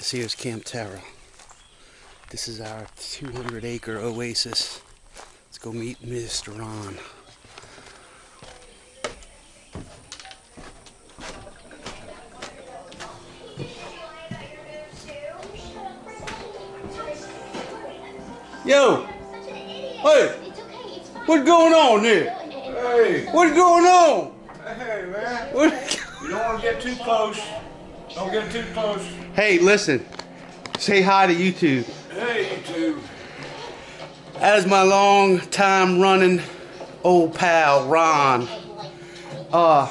This here's Campterra. This is our 200-acre oasis. Let's go meet Mr. Ron. Yo! Hey! What's going on there? Hey! What's going on? Hey, man. What? You don't want to get too close. Don't get too close. Hey, listen. Say hi to YouTube. Hey, YouTube. That is my long time running old pal, Ron. I'm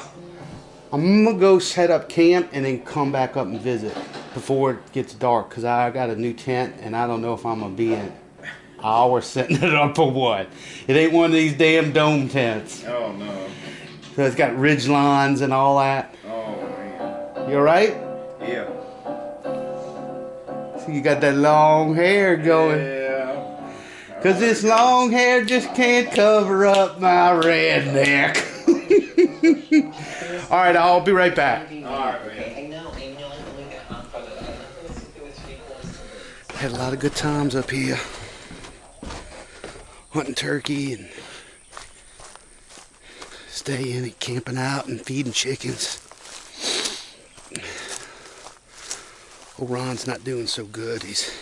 gonna go set up camp and then come back up and visit before it gets dark, because I got a new tent and I don't know if I'm gonna be in hours setting it up or what. It ain't one of these damn dome tents. Oh, no. So it's got ridge lines and all that. Oh, man. You alright? Yeah. So you got that long hair going. Yeah. Because this long hair just can't cover up my redneck. Alright, I'll be right back. Alright, man. Had a lot of good times up here. Hunting turkey and staying and camping out and feeding chickens. Old Ron's not doing so good. He's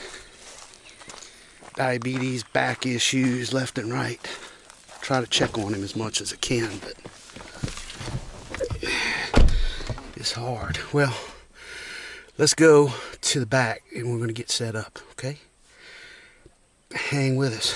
diabetes, back issues, left and right. Try to check on him as much as I can, but it's hard. Well, let's go to the back and we're going to get set up, okay? Hang with us.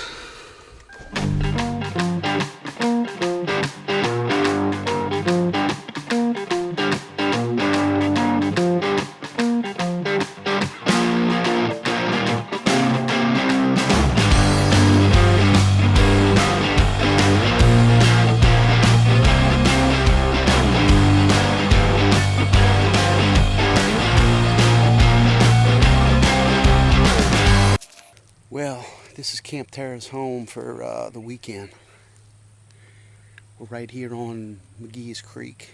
Well, this is Campterra's home for the weekend. We're right here on McGee's Creek.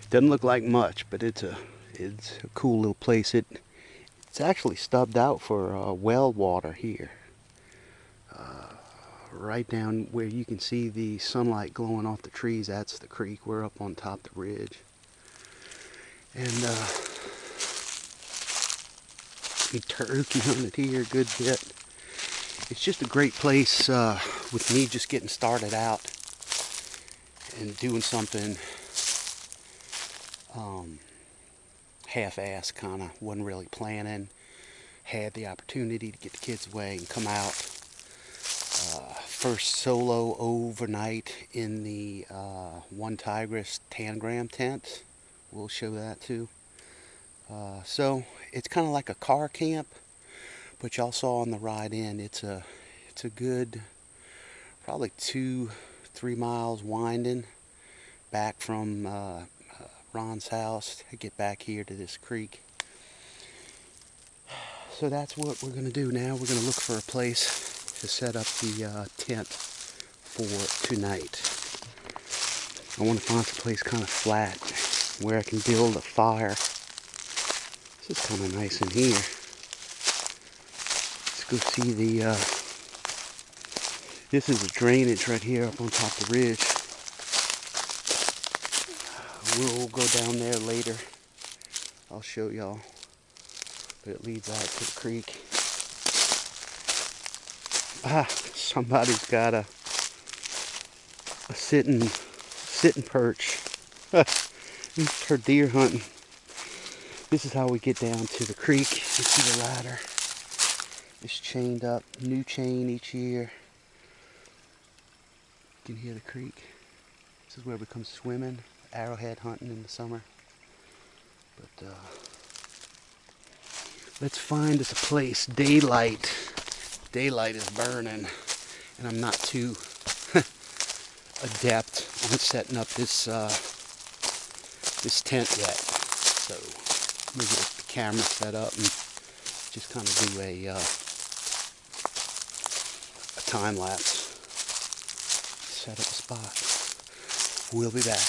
Doesn't look like much, but it's a cool little place. It's actually stubbed out for well water here. Right down where you can see the sunlight glowing off the trees, that's the creek. We're up on top of the ridge. And we turkey hunted here a good bit. It's just a great place with me just getting started out and doing something half-assed kind of. Wasn't really planning. Had the opportunity to get the kids away and come out. First solo overnight in the OneTigris Tangram Tent. We'll show that too. So it's kind of like a car camp, but y'all saw on the ride in, it's a good probably 2-3 miles winding back from Ron's house to get back here to this creek. So that's what we're going to do now. We're going to look for a place to set up the tent for tonight. I want to find some place kind of flat where I can build a fire. This is kind of nice in here. Let's go see the, this is the drainage right here up on top of the ridge. We'll go down there later. I'll show y'all. But it leads out to the creek. Somebody's got a sitting perch. For deer hunting. This is how we get down to the creek. You see the ladder. It's chained up. New chain each year. You can hear the creek. This is where we come swimming. Arrowhead hunting in the summer. But let's find us a place. Daylight is burning, and I'm not too adept on setting up this this tent yet. So I'm gonna get the camera set up and just kind of do a time lapse. Set up a spot. We'll be back.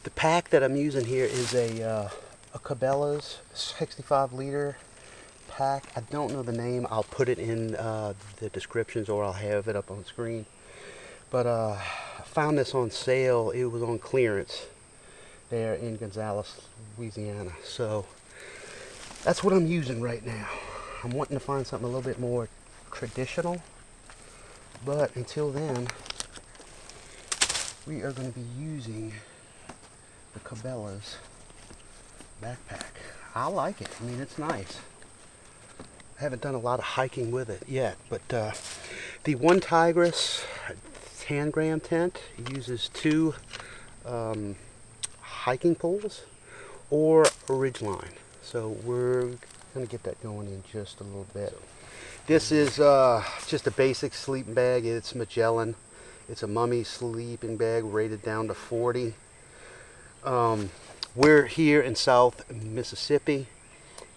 The pack that I'm using here is a a Cabelas 65-liter pack. I don't know the name. I'll put it in the descriptions, or I'll have it up on screen. But I found this on sale. It was on clearance there in Gonzales, Louisiana. So that's what I'm using right now. I'm wanting to find something a little bit more traditional. But until then, we are going to be using the Cabelas backpack. I like it. I mean, it's nice. I haven't done a lot of hiking with it yet, but the OneTigris Tangram Tent uses 2 hiking poles or a ridgeline. So we're going to get that going in just a little bit. This is just a basic sleeping bag. It's Magellan. It's a mummy sleeping bag rated down to 40. We're here in South Mississippi.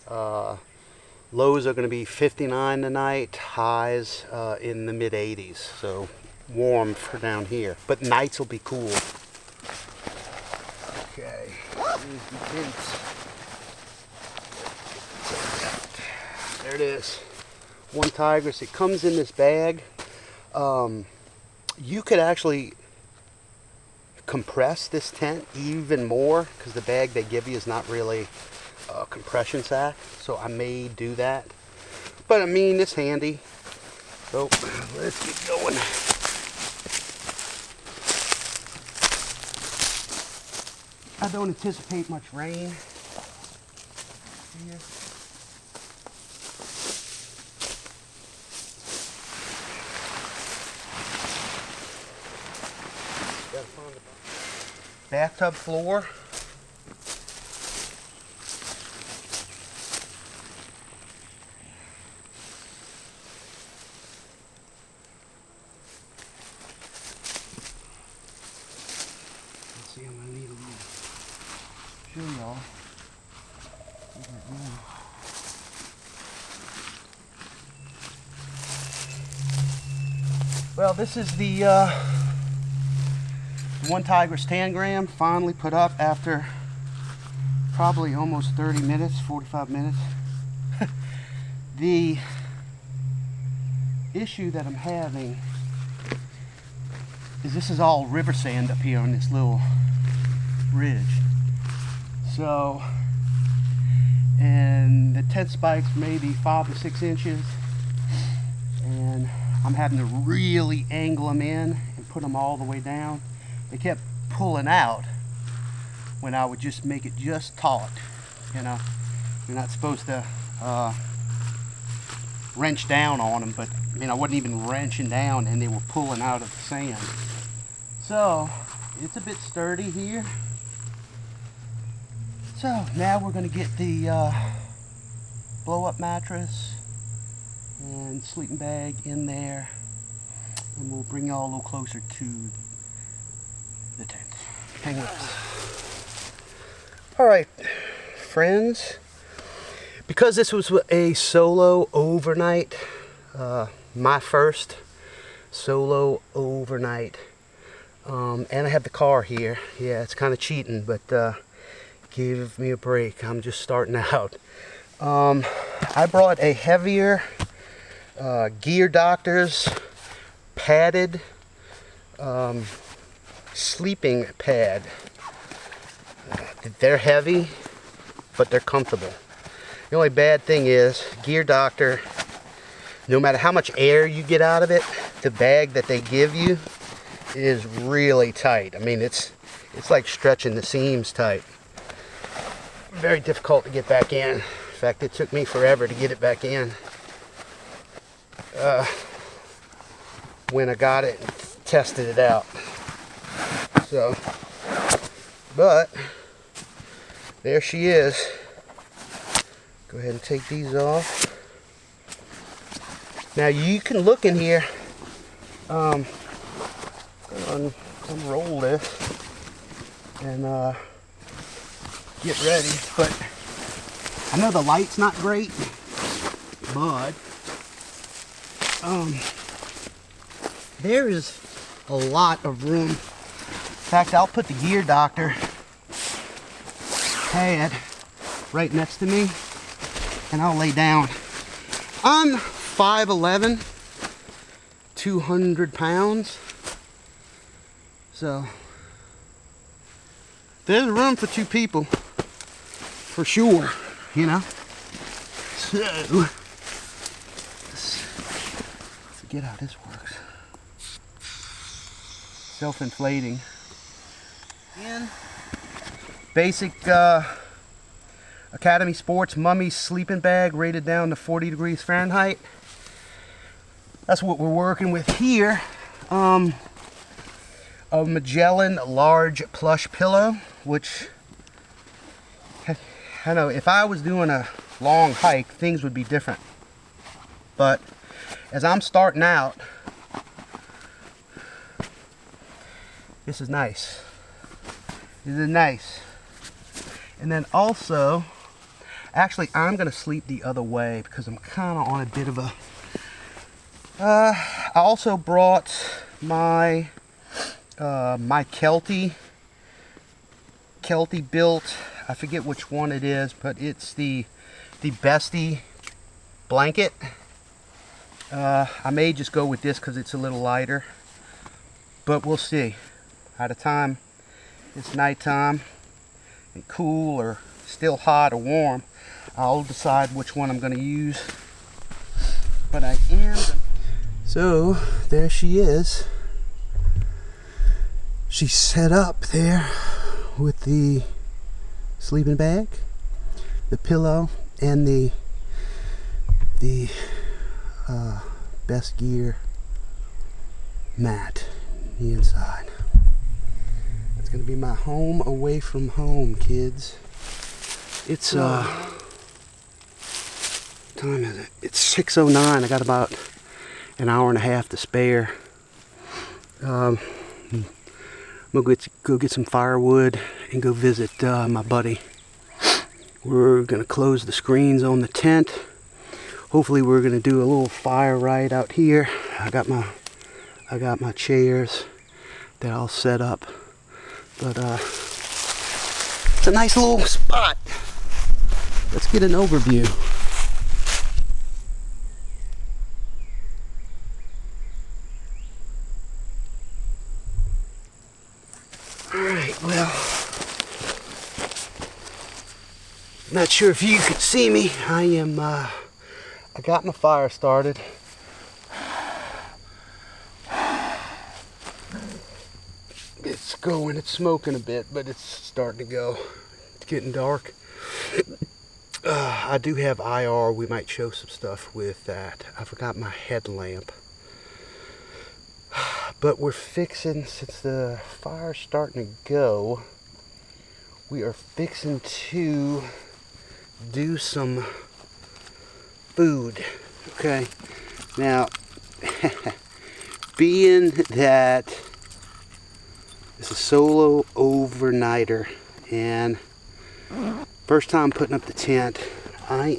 Lows are going to be 59 tonight, highs in the mid 80s, so warm for down here. But nights will be cool. Okay, here's the tent. There it is. OneTigris. It comes in this bag. You could actually compress this tent even more, because the bag they give you is not really a compression sack, so I may do that. But I mean, it's handy. So let's get going. I don't anticipate much rain here. Bathtub floor. Let's see, I'm gonna need a little show y'all. Well, this is the OneTigris Tangram, finally put up after probably almost 30 minutes, 45 minutes. The issue that I'm having is this is all river sand up here on this little ridge. So, and the tent spikes maybe 5 to 6 inches, and I'm having to really angle them in and put them all the way down. They kept pulling out when I would just make it just taut. You know, you're not supposed to wrench down on them, but I mean, I wasn't even wrenching down and they were pulling out of the sand. So it's a bit sturdy here. So now we're going to get the blow-up mattress and sleeping bag in there, and we'll bring y'all a little closer to the tent. Hang with us. Alright, friends, because this was a solo overnight, my first solo overnight, and I have the car here. Yeah, it's kind of cheating, but give me a break. I'm just starting out. I brought a heavier Gear Doctors padded sleeping pad. They're heavy, but they're comfortable. The only bad thing is Gear Doctor, no matter how much air you get out of it, the bag that they give you is really tight. I mean, it's like stretching the seams tight. Very difficult to get back in. In fact, it took me forever to get it back in. When I got it and tested it out. So, but there she is. Go ahead and take these off. Now you can look in here. Unroll this and get ready. But I know the light's not great, but there is a lot of room. In fact, I'll put the Gear Doctor pad right next to me, and I'll lay down. I'm 5'11", 200 pounds. So there's room for 2 people, for sure, you know. So let's forget how this works. Self-inflating. And basic Academy Sports Mummy sleeping bag, rated down to 40 degrees Fahrenheit. That's what we're working with here. A Magellan large plush pillow, which, I know if I was doing a long hike, things would be different. But as I'm starting out, this is nice. This is nice. And then also, actually I'm gonna sleep the other way because I'm kind of on a bit of a, I also brought my my Kelty built, I forget which one it is, but it's the Bestie blanket. I may just go with this because it's a little lighter, but we'll see. By the time it's nighttime and cool or still hot or warm, I'll decide which one I'm going to use. But I am. So there she is. She's set up there with the sleeping bag, the pillow, and the Best Gear mat on the inside. That's gonna be my home away from home, kids. It's what time is it? It's 6:09. I got about an hour and a half to spare. I'm gonna go get some firewood and go visit my buddy. We're gonna close the screens on the tent. Hopefully we're gonna do a little fire right out here. I got my chairs that I'll set up. But it's a nice little spot. Let's get an overview. Alright, well, not sure if you can see me. I got my fire started. It's going, it's smoking a bit, but it's starting to go. It's getting dark. I do have IR, we might show some stuff with that. I forgot my headlamp. But we're fixing, since the fire's starting to go, we are fixing to do some food. Okay, now, being that it's a solo overnighter and first time putting up the tent, I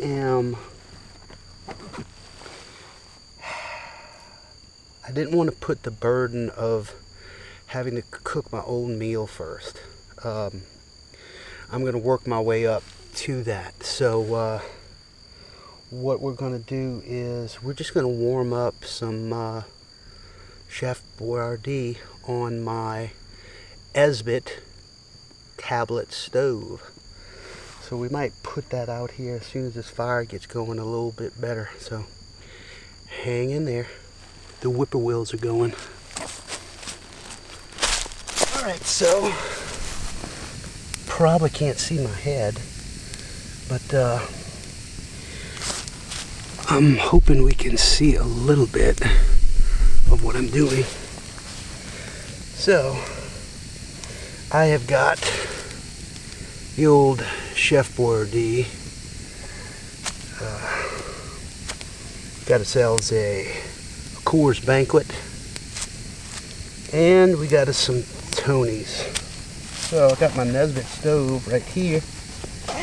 didn't want to put the burden of having to cook my own meal first. I'm going to work my way up to that. So what we're going to do is we're just going to warm up some Chef Boyardee on my Esbit tablet stove. So we might put that out here as soon as this fire gets going a little bit better. So hang in there. The whippoorwills are going. Alright, so probably can't see my head, but I'm hoping we can see a little bit of what I'm doing. So I have got the old Chef Boyardee. Got ourselves a Coors Banquet, and we got us some Tonys. So I got my Nesbit stove right here. Go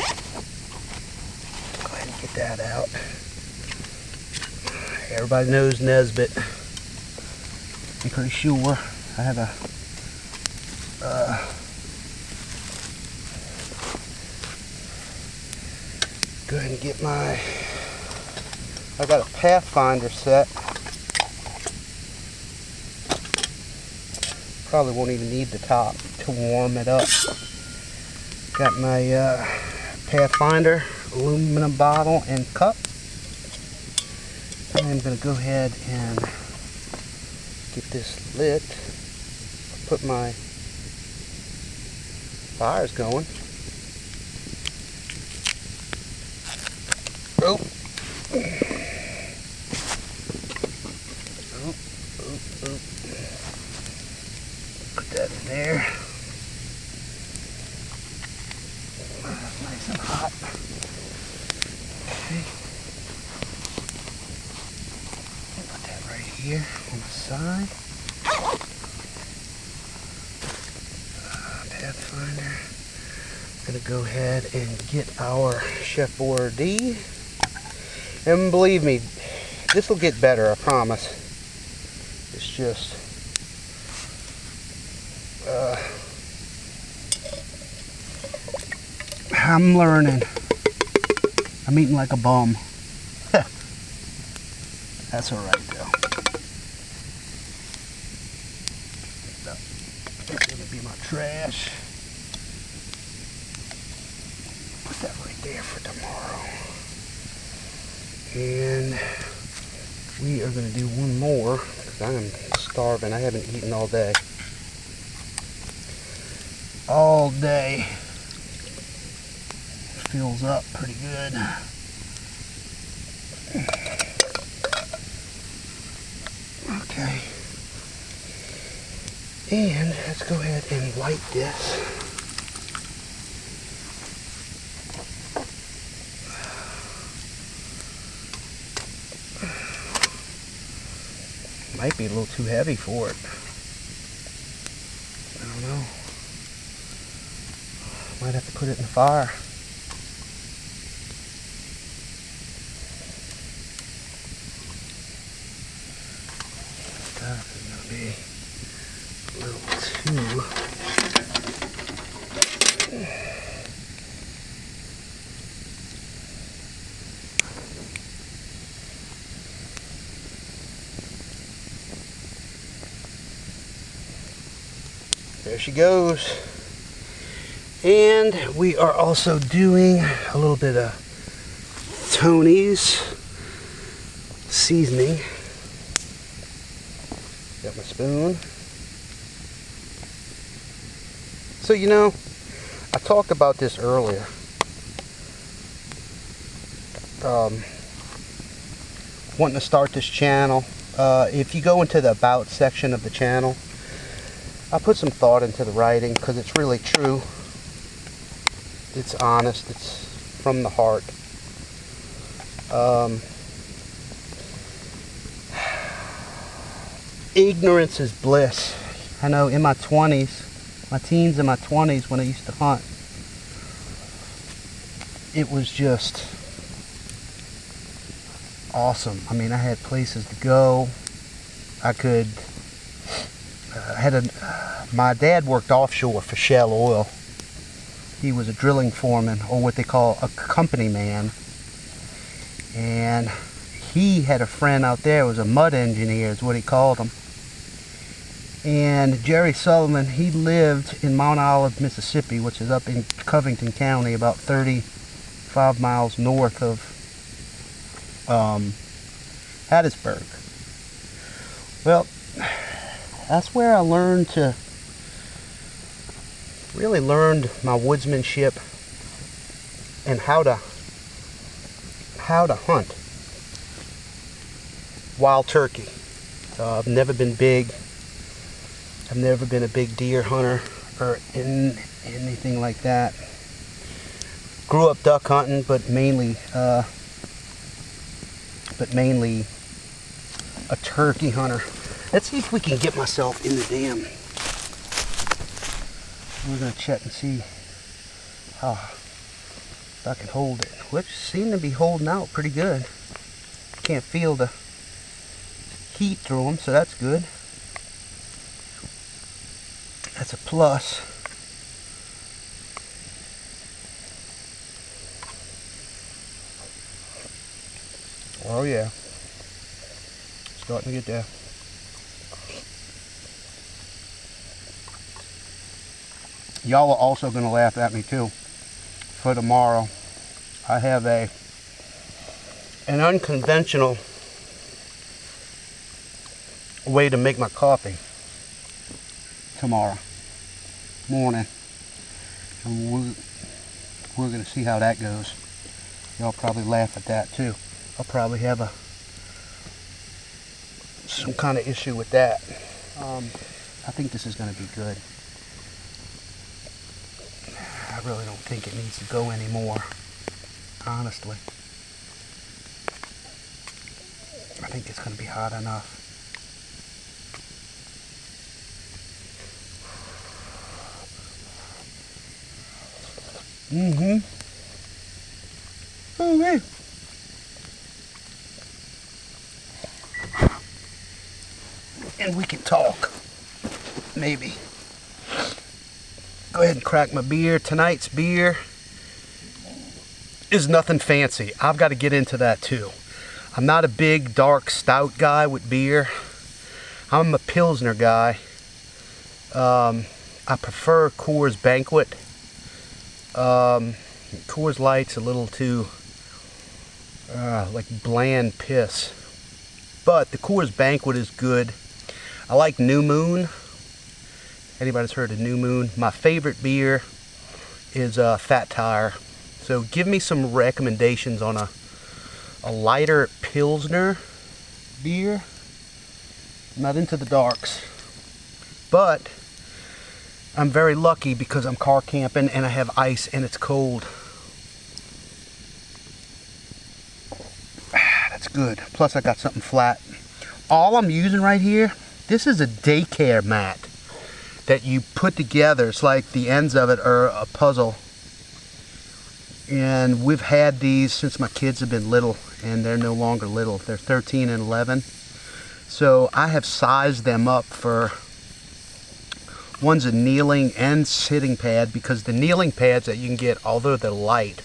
ahead and get that out. Everybody knows Nesbit. I'm pretty sure. I have a Go ahead and get my, I got a Pathfinder set. Probably won't even need the top to warm it up. Got my Pathfinder aluminum bottle and cup. And I'm going to go ahead and get this lit. Put my fires going. Oh. Put that in there. That's nice and hot. Okay. Put that right here on the side. Pathfinder. Gonna go ahead and get our Chef Boyardee. And believe me, this will get better, I promise. It's just I'm learning. I'm eating like a bum. That's alright though. That's gonna be my trash. Put that right there for tomorrow. And we are going to do one more because I am starving. I haven't eaten all day. All day. Fills up pretty good. Okay. And let's go ahead and light this. Might be a little too heavy for it. I don't know. Might have to put it in the fire. That is going to be a little too... There she goes. And we are also doing a little bit of Tony's seasoning. Got my spoon. So you know, I talked about this earlier. Wanting to start this channel. If you go into the About section of the channel, I put some thought into the writing because it's really true. It's honest. It's from the heart. Ignorance is bliss. I know in my 20s, my teens and my 20s when I used to hunt, it was just awesome. I mean, I had places to go. I could... my dad worked offshore for Shell Oil. He was a drilling foreman, or what they call a company man. And he had a friend out there, was a mud engineer is what he called him. And Jerry Sullivan, he lived in Mount Olive, Mississippi, which is up in Covington County, about 35 miles north of Hattiesburg. Well, that's where I really learned my woodsmanship and how to hunt wild turkey. I've never been big. I've never been a big deer hunter or anything like that. Grew up duck hunting, but mainly a turkey hunter. Let's see if we can get myself in the dam. We're going to check and see how if I can hold it, which seem to be holding out pretty good. Can't feel the heat through them, so that's good. That's a plus. Oh yeah. Starting to get there. Y'all are also going to laugh at me too. For tomorrow, I have an unconventional way to make my coffee tomorrow morning. And we're going to see how that goes. Y'all probably laugh at that too. I'll probably have some kind of issue with that. I think this is going to be good. I really don't think it needs to go anymore, honestly. I think it's going to be hot enough. Oh, man. And we can talk, maybe. Go ahead and crack my beer. Tonight's beer is nothing fancy. I've got to get into that too. I'm not a big dark stout guy with beer. I'm a Pilsner guy. I prefer Coors Banquet. Coors Light's a little too like bland piss. But the Coors Banquet is good. I like New Moon. Anybody's heard of New Moon? My favorite beer is Fat Tire. So give me some recommendations on a lighter Pilsner beer. I'm not into the darks. But I'm very lucky because I'm car camping and I have ice and it's cold. That's good. Plus I got something flat. All I'm using right here, this is a daycare mat that you put together. It's like the ends of it are a puzzle. And we've had these since my kids have been little, and they're no longer little. They're 13 and 11. So I have sized them up for, one's a kneeling and sitting pad, because the kneeling pads that you can get, although they're light,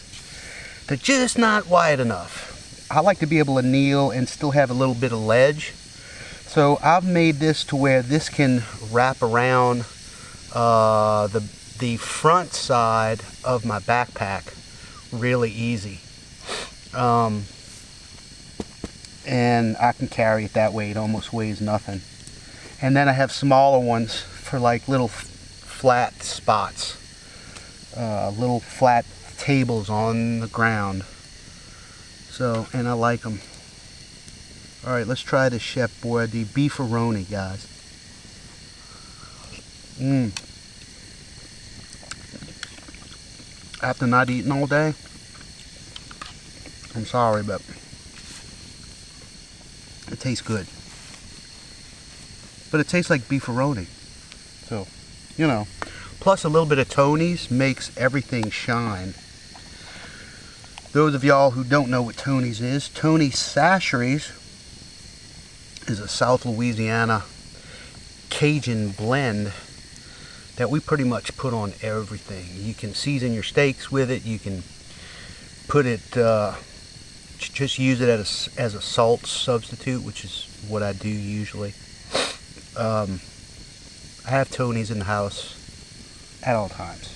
they're just not wide enough. I like to be able to kneel and still have a little bit of ledge. So I've made this to where this can wrap around the front side of my backpack really easy. And I can carry it that way. It almost weighs nothing. And then I have smaller ones for like little flat spots, little flat tables on the ground. So, and I like them. All right, let's try this Chef Boyardee beefaroni, guys. After not eating all day, I'm sorry, but it tastes good. But it tastes like beefaroni. So, you know. Plus a little bit of Tony's makes everything shine. Those of y'all who don't know what Tony's is, Tony's Sasheries is a South Louisiana Cajun blend that we pretty much put on everything. You can season your steaks with it. You can put it, just use it as a salt substitute, which is what I do usually. I have Tony's in the house at all times.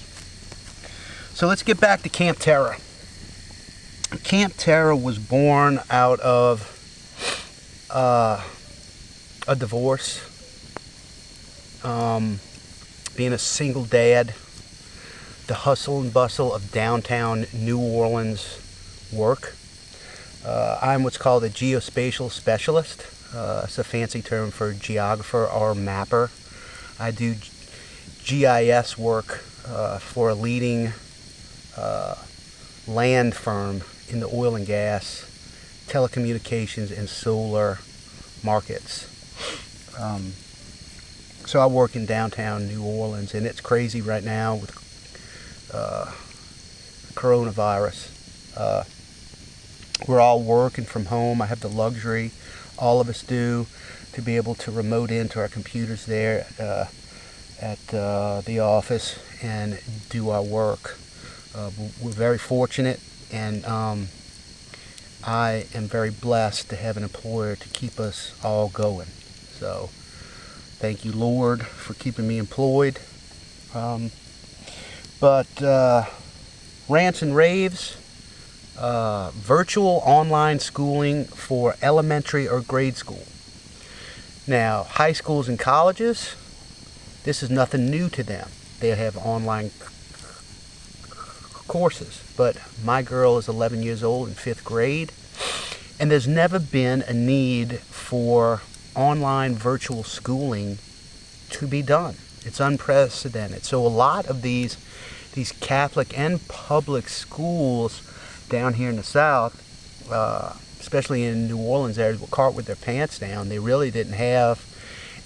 So let's get back to Campterra. Campterra was born out of a divorce, being a single dad, the hustle and bustle of downtown New Orleans work. I'm what's called a geospatial specialist. It's a fancy term for geographer or mapper. I do GIS work for a leading land firm in the oil and gas, telecommunications, and solar markets. So I work in downtown New Orleans, and it's crazy right now with coronavirus. We're all working from home. I have the luxury, all of us do, to be able to remote into our computers there at the office and do our work. We're very fortunate, and I am very blessed to have an employer to keep us all going. So thank you, Lord, for keeping me employed. Rants and raves, virtual online schooling for elementary or grade school. Now, high schools and colleges, this is nothing new to them. They have online courses, but my girl is 11 years old in 5th grade, and there's never been a need for online virtual schooling to be done. It's unprecedented. So a lot of these Catholic and public schools down here in the South, especially in New Orleans areas, were caught with their pants down. They really didn't have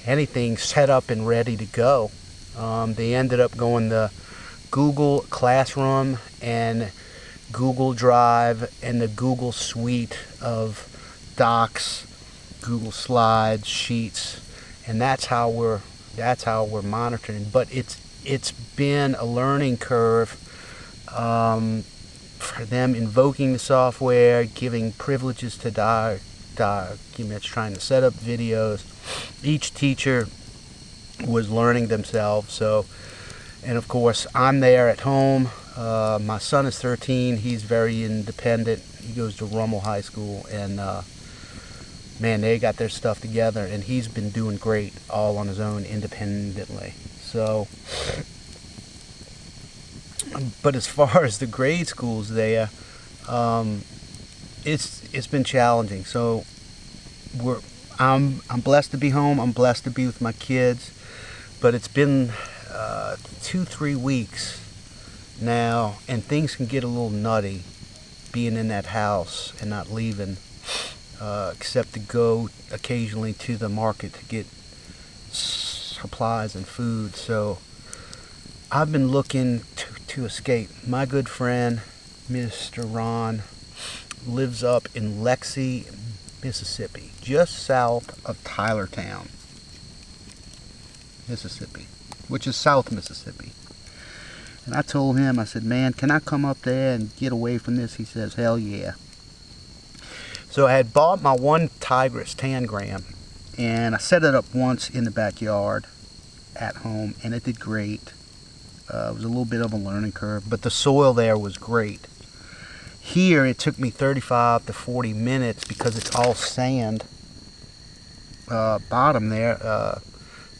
anything set up and ready to go. They ended up going the Google Classroom and Google Drive and the Google suite of docs, Google Slides, Sheets, and that's how we're monitoring. But it's been a learning curve for them, invoking the software, giving privileges to documents, trying to set up videos. Each teacher was learning themselves. So, and of course, I'm there at home. My son is 13. He's very independent. He goes to Rummel High School, and man, they got their stuff together, and he's been doing great all on his own independently. So, but as far as the grade schools there, it's been challenging. So I'm blessed to be home. I'm blessed to be with my kids, but it's been 2-3 weeks now, and things can get a little nutty being in that house and not leaving, except to go occasionally to the market to get supplies and food. So I've been looking to escape. My good friend, Mr. Ron, lives up in LEXIE, Mississippi, just south of Tylertown, Mississippi, which is South Mississippi. And I told him, I said, man, can I come up there and get away from this? He says, hell yeah. So I had bought my OneTigris Tangram, and I set it up once in the backyard at home, and it did great. It was a little bit of a learning curve, but the soil there was great. Here, it took me 35 to 40 minutes because it's all sand bottom there. The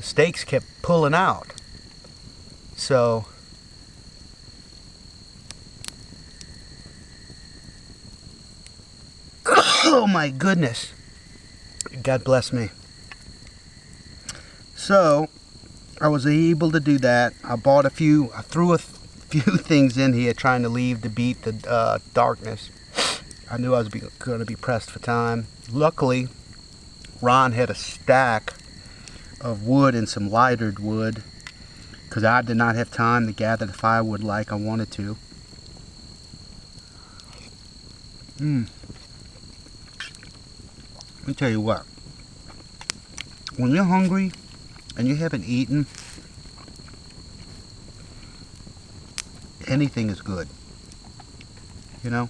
stakes kept pulling out. So oh my goodness. God bless me. So I was able to do that. I threw a few things in here trying to leave to beat the darkness. I knew I was going to be pressed for time. Luckily, Ron had a stack of wood and some lighted wood, because I did not have time to gather the firewood like I wanted to. Let me tell you what. When you're hungry and you haven't eaten, anything is good, you know?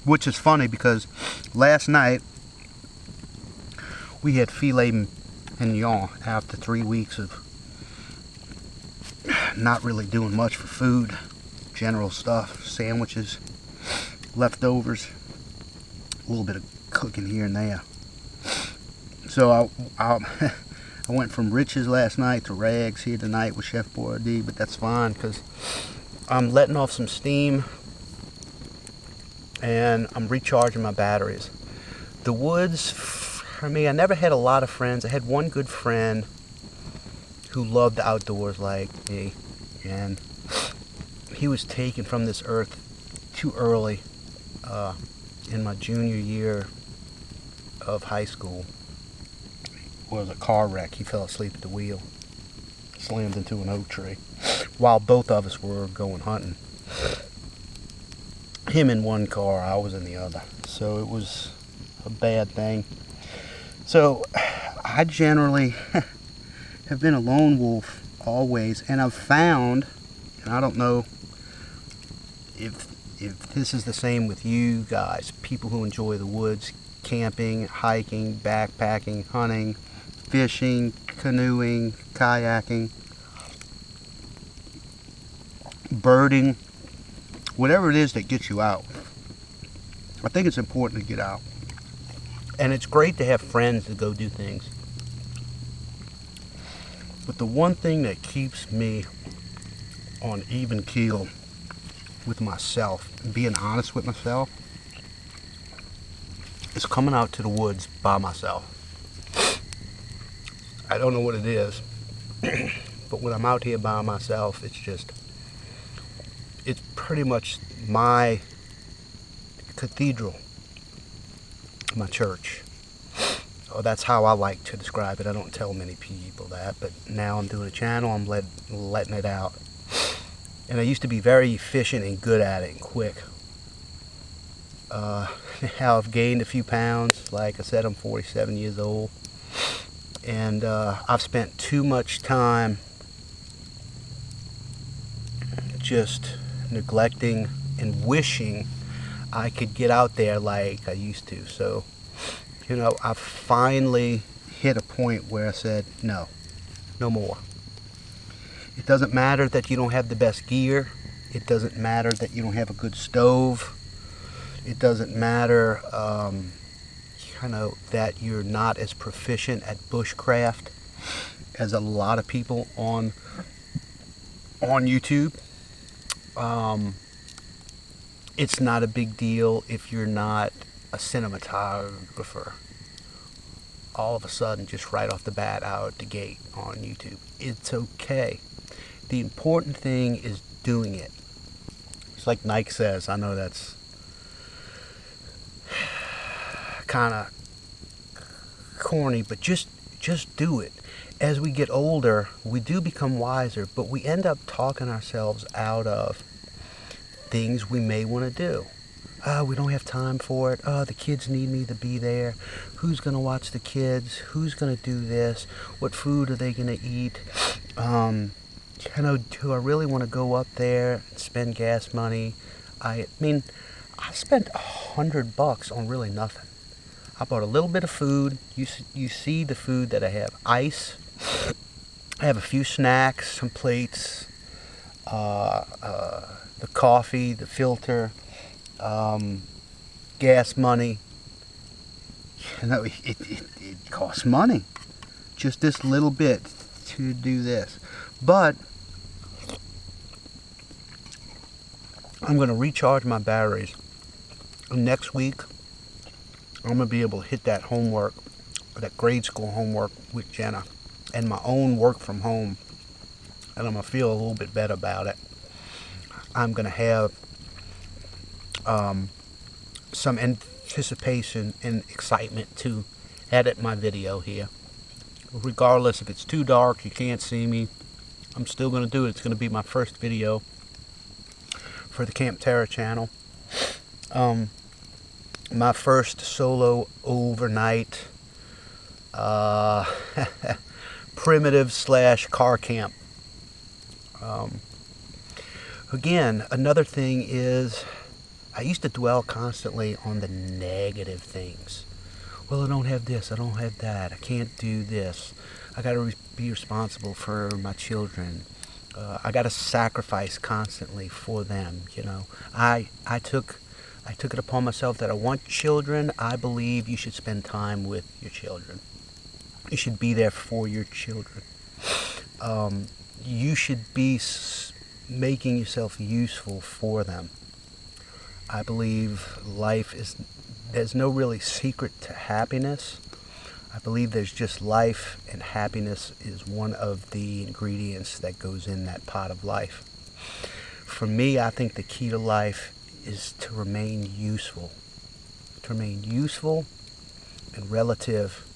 Which is funny because last night we had filet mignon after 3 weeks of not really doing much for food. General stuff, sandwiches, leftovers, a little bit of cooking here and there. So I went from riches last night to rags here tonight with Chef Boyardee, but that's fine because I'm letting off some steam and I'm recharging my batteries. The woods, for me, I never had a lot of friends. I had one good friend who loved the outdoors like me, and he was taken from this earth too early in my junior year of high school. It was a car wreck. He fell asleep at the wheel, slammed into an oak tree while both of us were going hunting. Him in one car, I was in the other. So it was a bad thing. So I generally have been a lone wolf always, and I've found, and I don't know if if this is the same with you guys, people who enjoy the woods, camping, hiking, backpacking, hunting, fishing, canoeing, kayaking, birding, whatever it is that gets you out. I think it's important to get out. And it's great to have friends to go do things. But the one thing that keeps me on even keel with myself, and being honest with myself, is coming out to the woods by myself. I don't know what it is, but when I'm out here by myself, it's pretty much my cathedral, my church. Oh, that's how I like to describe it. I don't tell many people that, but now I'm doing a channel, I'm letting it out. And I used to be very efficient and good at it and quick. Now I've gained a few pounds. Like I said, I'm 47 years old. And I've spent too much time just neglecting and wishing I could get out there like I used to. So, you know, I finally hit a point where I said, no more. It doesn't matter that you don't have the best gear. It doesn't matter that you don't have a good stove. It doesn't matter, you know, that you're not as proficient at bushcraft as a lot of people on YouTube. It's not a big deal if you're not a cinematographer. All of a sudden, just right off the bat, out the gate on YouTube. It's okay. The important thing is doing it. It's like Nike says. I know that's kind of corny, but just do it. As we get older, we do become wiser, but we end up talking ourselves out of things we may want to do. We don't have time for it. The kids need me to be there. Who's going to watch the kids? Who's going to do this? What food are they going to eat? You know, do I really want to go up there and spend gas money? I mean, I spent $100 on really nothing. I bought a little bit of food. You see the food that I have. Ice. I have a few snacks, some plates, the coffee, the filter, gas money. You know, it costs money. Just this little bit to do this. But I'm going to recharge my batteries. Next week, I'm going to be able to hit that homework, that grade school homework with Jenna, and my own work from home. And I'm going to feel a little bit better about it. I'm going to have some anticipation and excitement to edit my video here. Regardless if it's too dark, you can't see me, I'm still going to do it. It's going to be my first video for the Campterra channel. My first solo overnight primitive / car camp. Again, another thing is I used to dwell constantly on the negative things. Well, I don't have this, I don't have that, I can't do this. I got to be responsible for my children. I got to sacrifice constantly for them, you know. I took it upon myself that I want children. I believe you should spend time with your children. You should be there for your children. You should be making yourself useful for them. I believe there's no really secret to happiness. I believe there's just life, and happiness is one of the ingredients that goes in that pot of life. For me, I think the key to life is to remain useful. To remain useful and relative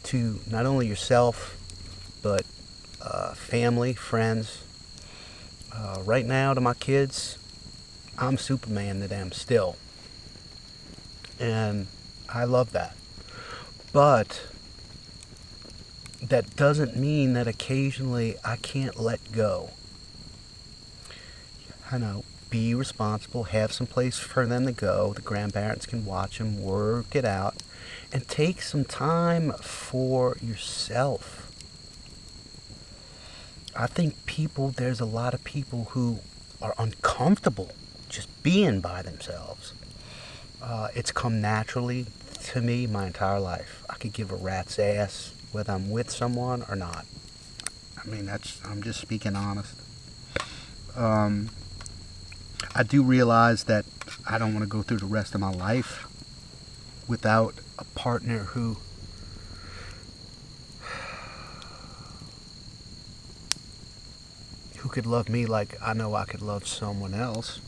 to not only yourself, but family, friends. Right now, to my kids, I'm Superman to them still. And I love that. But that doesn't mean that occasionally I can't let go. I know be responsible, have some place for them to go. The grandparents can watch them, work it out, and take some time for yourself. I think there's a lot of people who are uncomfortable just being by themselves. It's come naturally to me my entire life. I could give a rat's ass whether I'm with someone or not. I mean, I'm just speaking honest. I do realize that I don't want to go through the rest of my life without a partner who could love me like I know I could love someone else.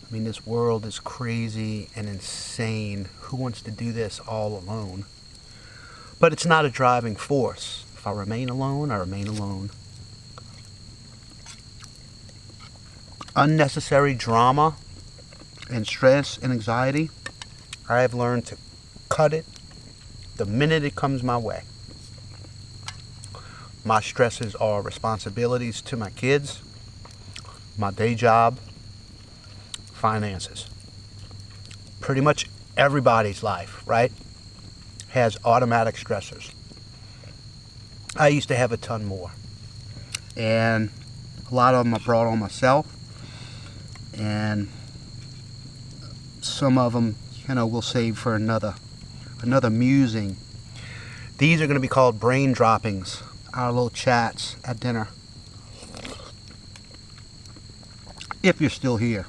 I mean, this world is crazy and insane. Who wants to do this all alone? But it's not a driving force. If I remain alone, I remain alone. Unnecessary drama and stress and anxiety, I have learned to cut it the minute it comes my way. My stresses are responsibilities to my kids, my day job, finances. Pretty much everybody's life, right, has automatic stressors. I used to have a ton more. And a lot of them I brought on myself. And some of them, we'll save for another musing. These are going to be called brain droppings. Our little chats at dinner. If you're still here.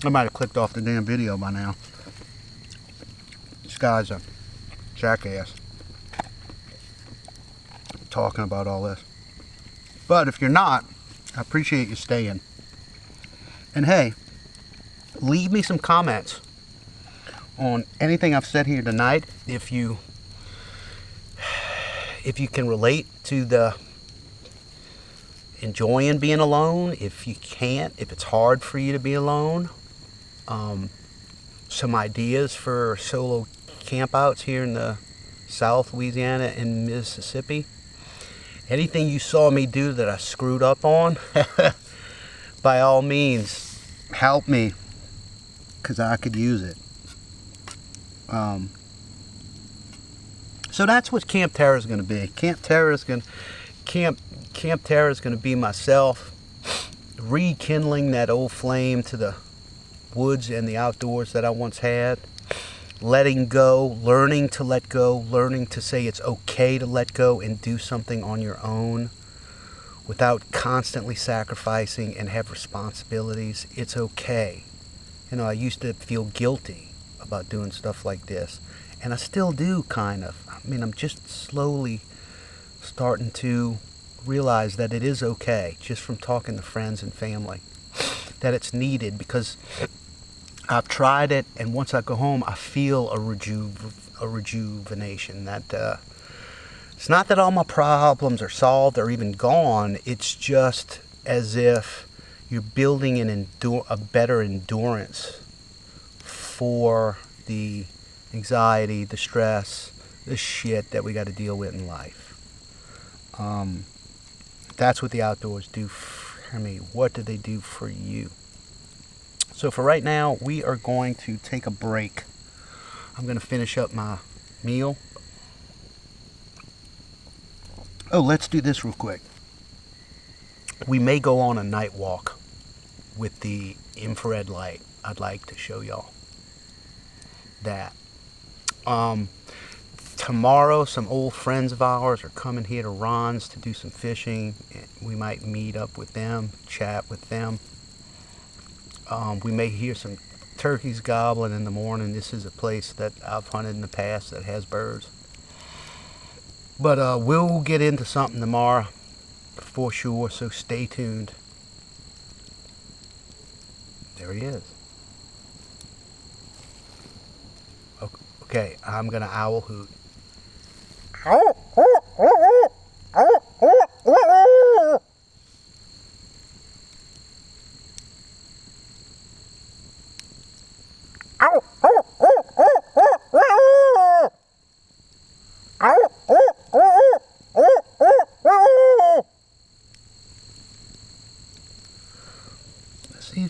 I might have clicked off the damn video by now. This guy's a jackass. Talking about all this. But if you're not, I appreciate you staying. And hey, leave me some comments on anything I've said here tonight. If you can relate to the enjoying being alone, if you can't, if it's hard for you to be alone, some ideas for solo campouts here in the South Louisiana and Mississippi. Anything you saw me do that I screwed up on, by all means, help me, because I could use it. So that's what Campterra is going to be. Campterra is going to be myself rekindling that old flame to the woods and the outdoors that I once had. Letting go, learning to let go, learning to say it's okay to let go and do something on your own without constantly sacrificing and have responsibilities. It's okay. I used to feel guilty about doing stuff like this. And I still do, kind of. I mean, I'm just slowly starting to realize that it is okay, just from talking to friends and family, that it's needed, because I've tried it, and once I go home, I feel a rejuvenation. That it's not that all my problems are solved or even gone. It's just as if you're building a better endurance for the anxiety, the stress, the shit that we got to deal with in life. That's what the outdoors do for me. What do they do for you? So for right now, we are going to take a break. I'm going to finish up my meal. Oh, let's do this real quick. We may go on a night walk with the infrared light. I'd like to show y'all that. Tomorrow, some old friends of ours are coming here to Ron's to do some fishing. We might meet up with them, chat with them. We may hear some turkeys gobbling in the morning. This is a place that I've hunted in the past that has birds. But we'll get into something tomorrow for sure, so stay tuned. There he is. Okay, I'm going to owl hoot.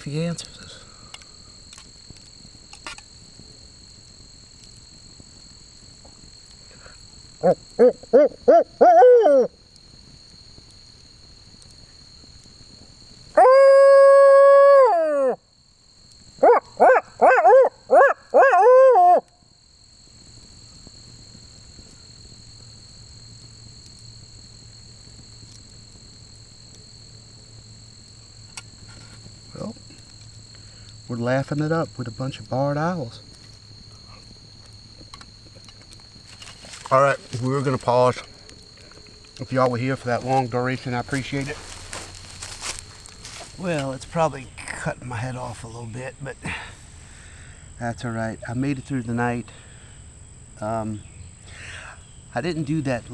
he answers us. Well, we're laughing it up with a bunch of barred owls. Alright, we were going to pause. If y'all were here for that long duration, I appreciate it. Well, it's probably cutting my head off a little bit, but that's alright. I made it through the night. I didn't do that,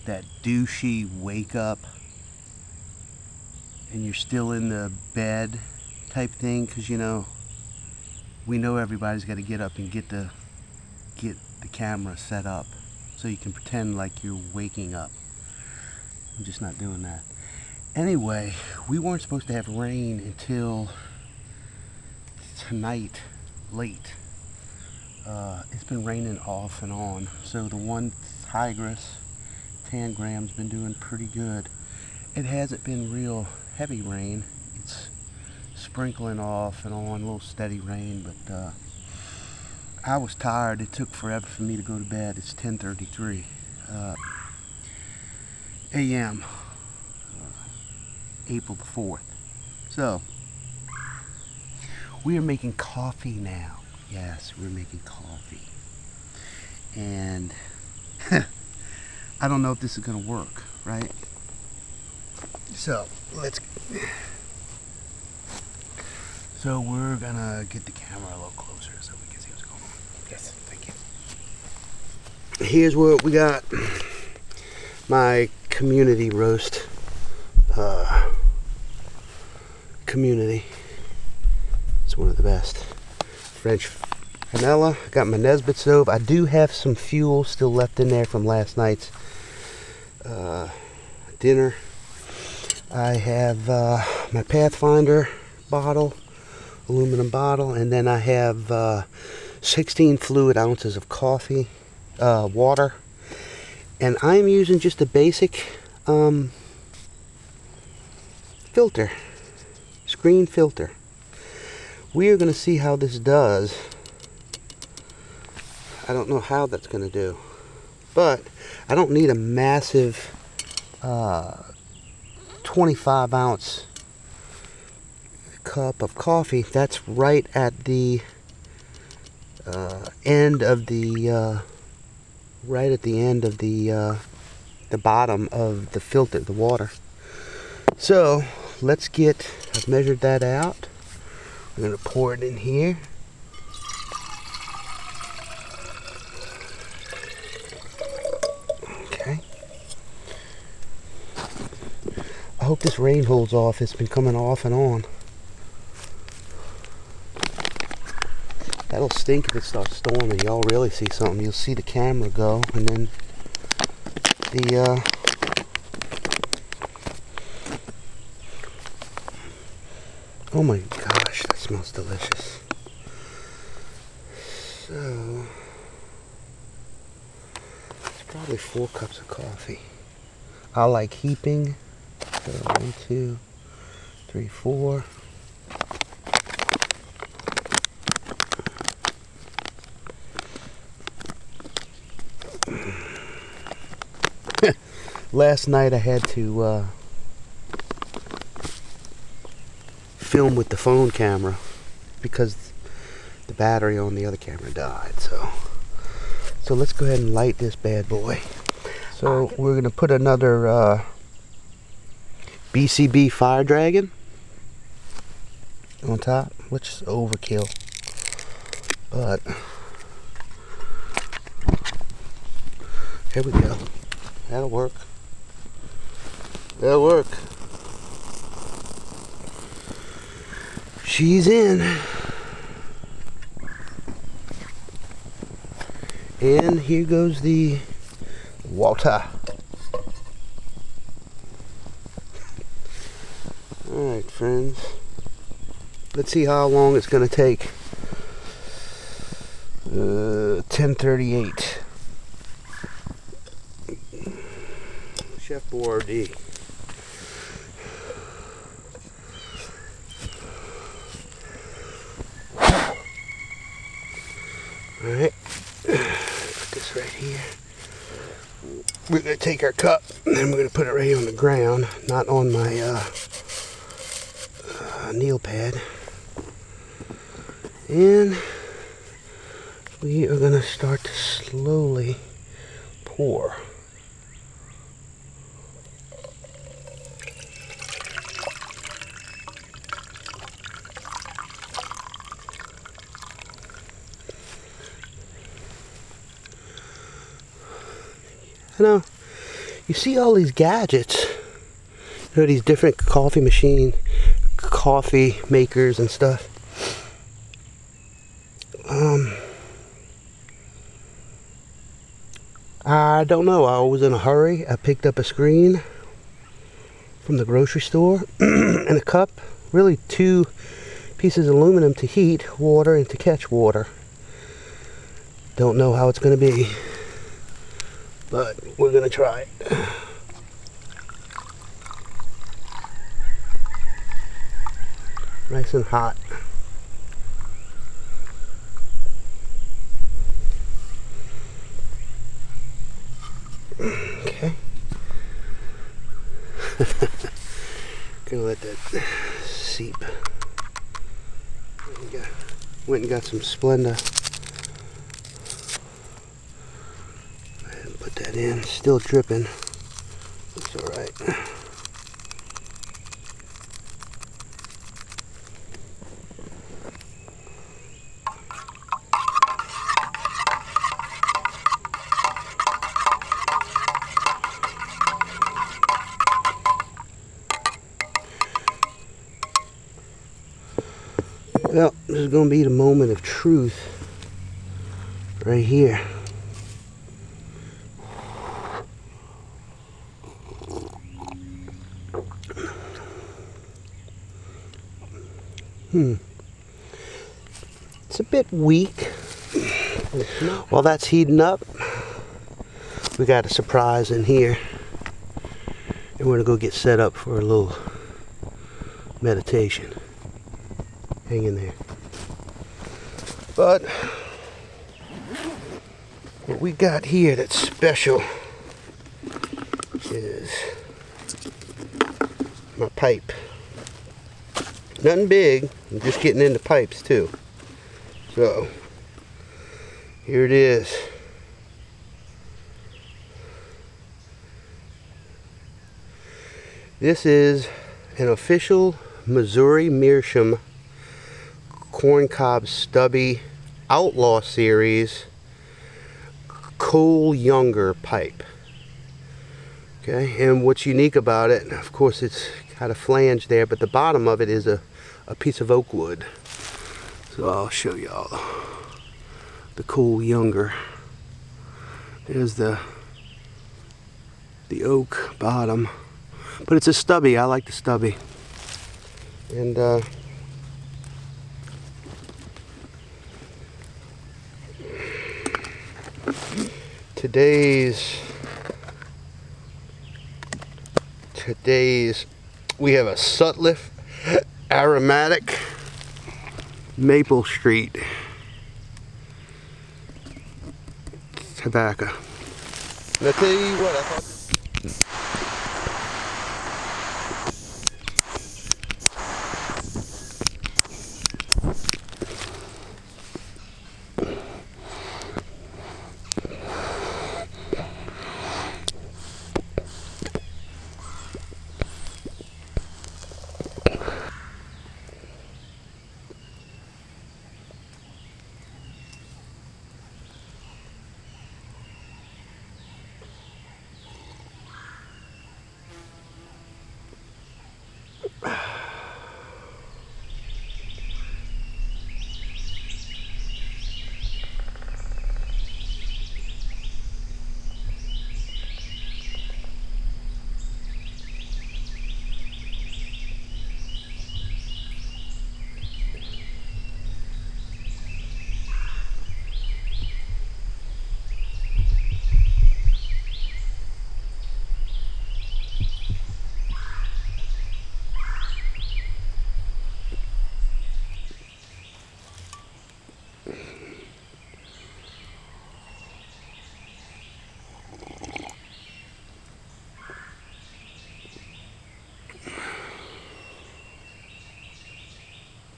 that douchey wake up and you're still in the bed type thing, because we know everybody's got to get up and get the camera set up so you can pretend like you're waking up. I'm just not doing that. Anyway, we weren't supposed to have rain until tonight late. It's been raining off and on, so the OneTigris Tangram's been doing pretty good. It hasn't been real heavy rain. It's sprinkling off and on, a little steady rain, but I was tired. It took forever for me to go to bed. It's 10:33 a.m. April the 4th. So, we are making coffee now. Yes, we're making coffee. And I don't know if this is going to work, right? So, So we're going to get the camera a little closer so we can see what's going on. Yes, thank you. Here's what we got. My community roast. Community. It's one of the best. French vanilla. I got my Esbit stove. I do have some fuel still left in there from last night's dinner. I have my Pathfinder bottle, aluminum bottle, and then I have 16 fluid ounces of coffee, water, and I'm using just a basic filter, screen filter. We are going to see how this does. I don't know how that's going to do, but I don't need a massive 25 ounce cup of coffee. That's right at the end of the the bottom of the filter, the water. So I've measured that out. We're going to pour it in here. Okay. I hope this rain holds off. It's been coming off and on. That'll stink if it starts storming. Y'all really see something. You'll see the camera go, and then the oh my gosh, that smells delicious. So it's probably 4 cups of coffee. I like heaping. So 1, 2, 3, 4. Last night I had to film with the phone camera because the battery on the other camera died. So let's go ahead and light this bad boy. So we're going to put another BCB FireDragon on top, which is overkill, but here we go. That'll work. That'll work. She's in. And here goes the water. Alright, friends. Let's see how long it's going to take. 10:38. Chef Boyardee. Alright, put this right here. We're going to take our cup and then we're going to put it right here on the ground, not on my kneel pad. And we are going to start to slowly pour. You know, you see all these gadgets, you know, these different coffee machine, coffee makers and stuff. I don't know, I was in a hurry. I picked up a screen from the grocery store and a cup, really 2 pieces of aluminum to heat water and to catch water. Don't know how it's going to be, but we're going to try it. Nice and hot. Okay. Gonna let that seep. Went and got some Splenda. And put that in. Still dripping. It's alright. Well, this is going to be the moment of truth right here. It's a bit weak. While that's heating up, we got a surprise in here. And we're going to go get set up for a little meditation. Hang in there. But what we got here that's special is my pipe. Nothing big, I'm just getting into pipes too. So here it is. This is an official Missouri Meerschaum corncob stubby Outlaw series Cole Younger pipe. Okay, and what's unique about it, of course, it's got a flange there, but the bottom of it is a piece of oak wood. So I'll show y'all the Cole Younger. There's the oak bottom, but it's a stubby. I like the stubby. And today's we have a Sutliff aromatic Maple Street tobacco. And I tell you what, I thought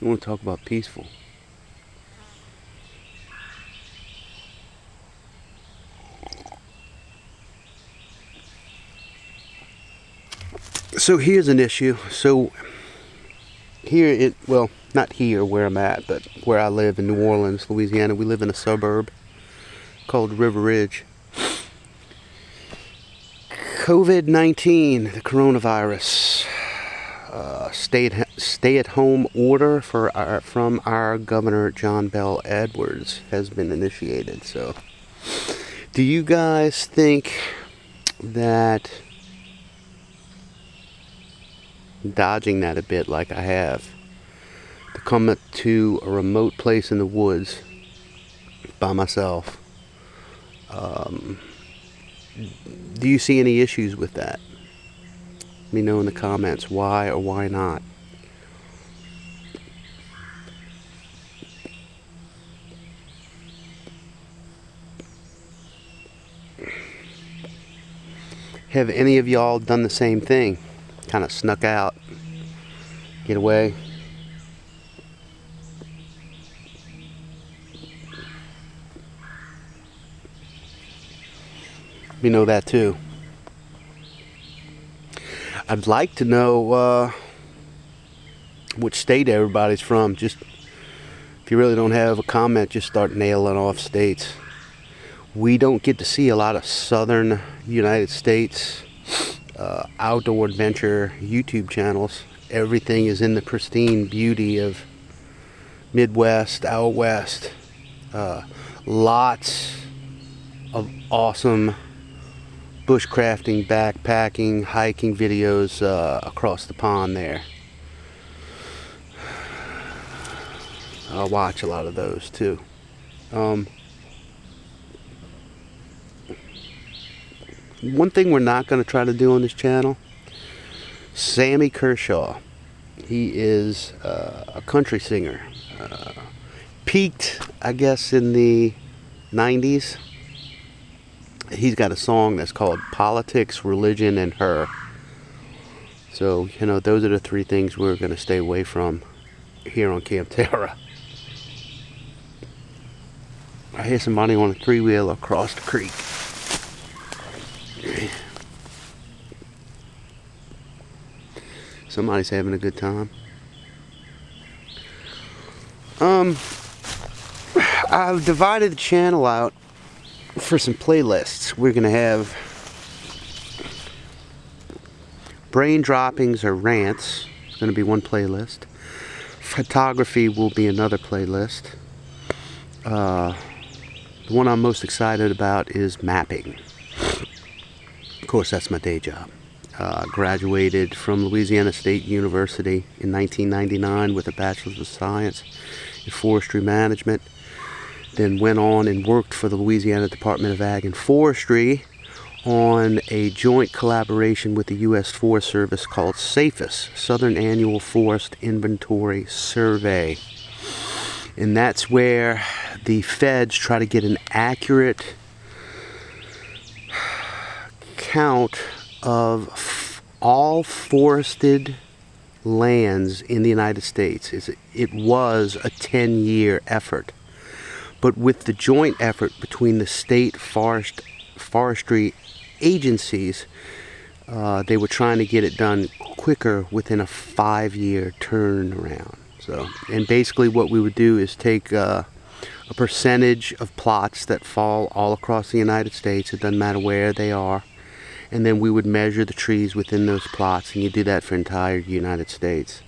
I want to talk about peaceful. So here's an issue. So here, well, not here where I'm at, but where I live in New Orleans, Louisiana, we live in a suburb called River Ridge. COVID-19, the coronavirus, stay-at-home order from our Governor John Bell Edwards has been initiated. So, do you guys think that dodging that a bit like I have, to come to a remote place in the woods by myself, do you see any issues with that? Let me know in the comments why or why not. Have any of y'all done the same thing? Kind of snuck out, get away? We know that too. I'd like to know which state everybody's from. Just if you really don't have a comment, just start nailing off states. We don't get to see a lot of southern United States outdoor adventure YouTube channels. Everything is in the pristine beauty of Midwest, out west. Lots of awesome bushcrafting, backpacking, hiking videos across the pond there. I watch a lot of those too. One thing we're not going to try to do on this channel, Sammy Kershaw. He is a country singer. Peaked, I guess, in the 90s. He's got a song that's called Politics, Religion, and Her. So, you know, those are the three things we're going to stay away from here on Campterra. I hear somebody on a three-wheel across the creek. Somebody's having a good time. I've divided the channel out for some playlists. We're going to have brain droppings or rants. It's going to be one playlist. Photography will be another playlist. The one I'm most excited about is mapping. Of course, that's my day job. Graduated from Louisiana State University in 1999 with a Bachelor's of Science in Forestry Management. Then went on and worked for the Louisiana Department of Ag and Forestry on a joint collaboration with the U.S. Forest Service called SAFIS, Southern Annual Forest Inventory Survey. And that's where the feds try to get an accurate count of all forested lands in the United States. It was a 10-year effort. But with the joint effort between the state forestry agencies, they were trying to get it done quicker within a 5-year turnaround. So, and basically what we would do is take a percentage of plots that fall all across the United States. It doesn't matter where they are. And then we would measure the trees within those plots, and you do that for entire United States.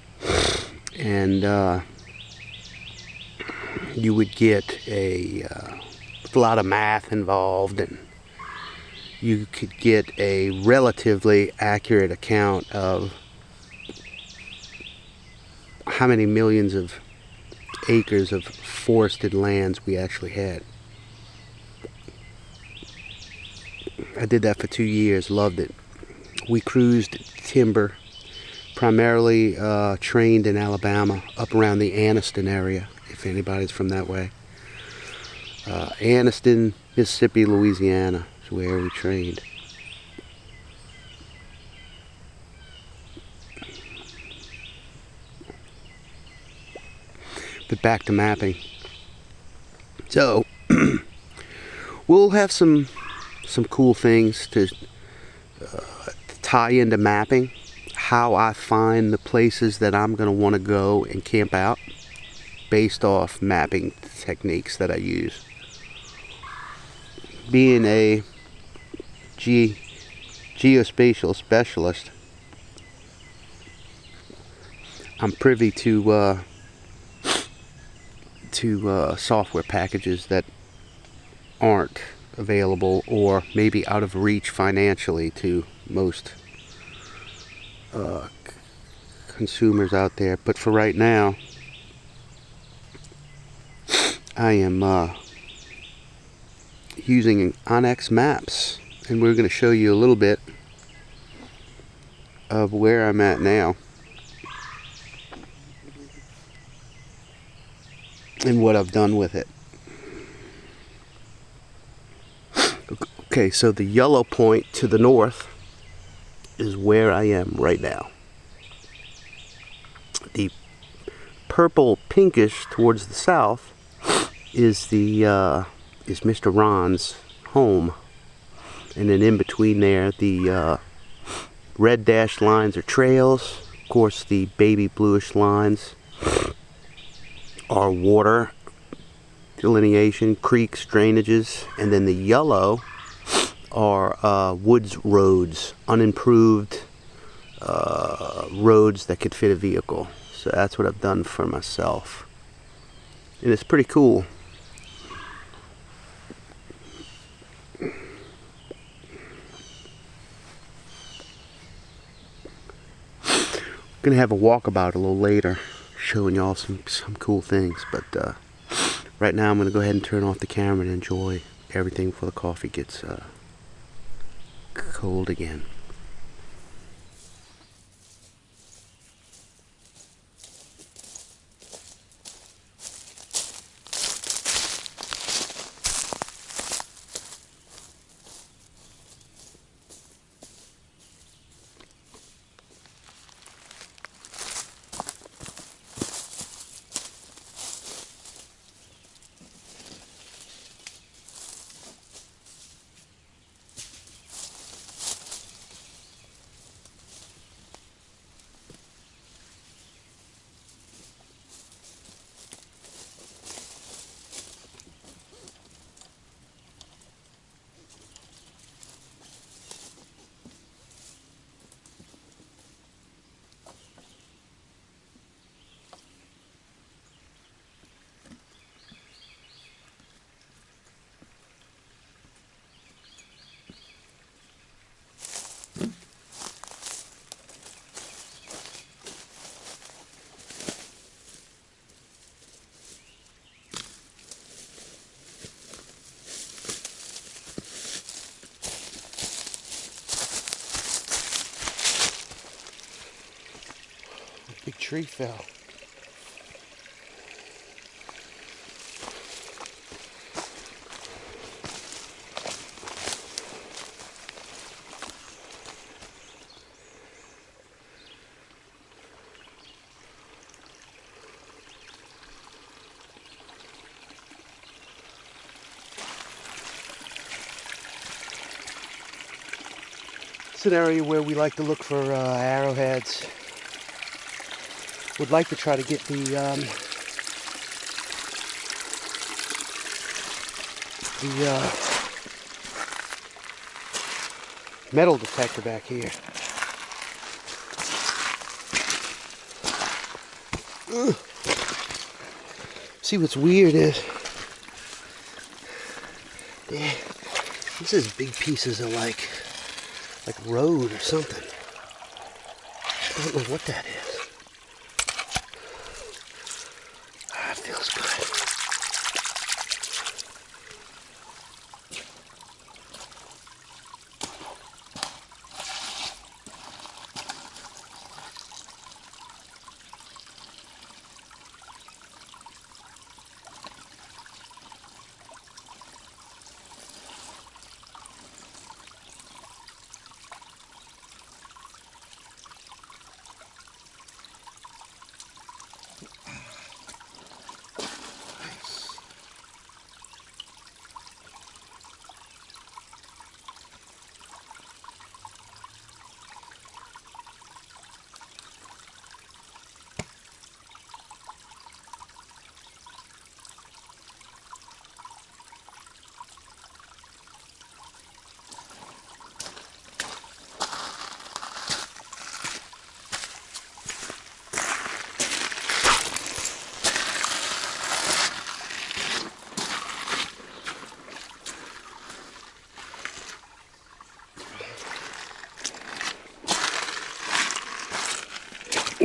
And you would get a lot of math involved, and you could get a relatively accurate account of how many millions of acres of forested lands we actually had. I did that for 2 years, loved it. We cruised timber, primarily trained in Alabama, up around the Anniston area, if anybody's from that way. Anniston, Mississippi, Louisiana is where we trained. But back to mapping. So we'll have some cool things to tie into mapping, how I find the places that I'm going to want to go and camp out based off mapping techniques that I use. Being a geospatial specialist, I'm privy to software packages that aren't available or maybe out of reach financially to most consumers out there. But for right now, I am using Onyx Maps, and we're going to show you a little bit of where I'm at now and what I've done with it. Okay, so the yellow point to the north is where I am right now. The purple pinkish towards the south is is Mr. Ron's home, and then in between there the red dashed lines are trails. Of course, the baby bluish lines are water delineation, creeks, drainages, and then the yellow are woods roads, unimproved roads that could fit a vehicle. So that's what I've done for myself, and it's pretty cool. Gonna have a walkabout a little later, showing y'all some cool things, but right now I'm gonna go ahead and turn off the camera and enjoy everything before the coffee gets cold again. Big tree fell. It's an area where we like to look for arrowheads. Would like to try to get the metal detector back here. Ugh. See, what's weird is, yeah, this is big pieces of like road or something. I don't know what that is. It feels good.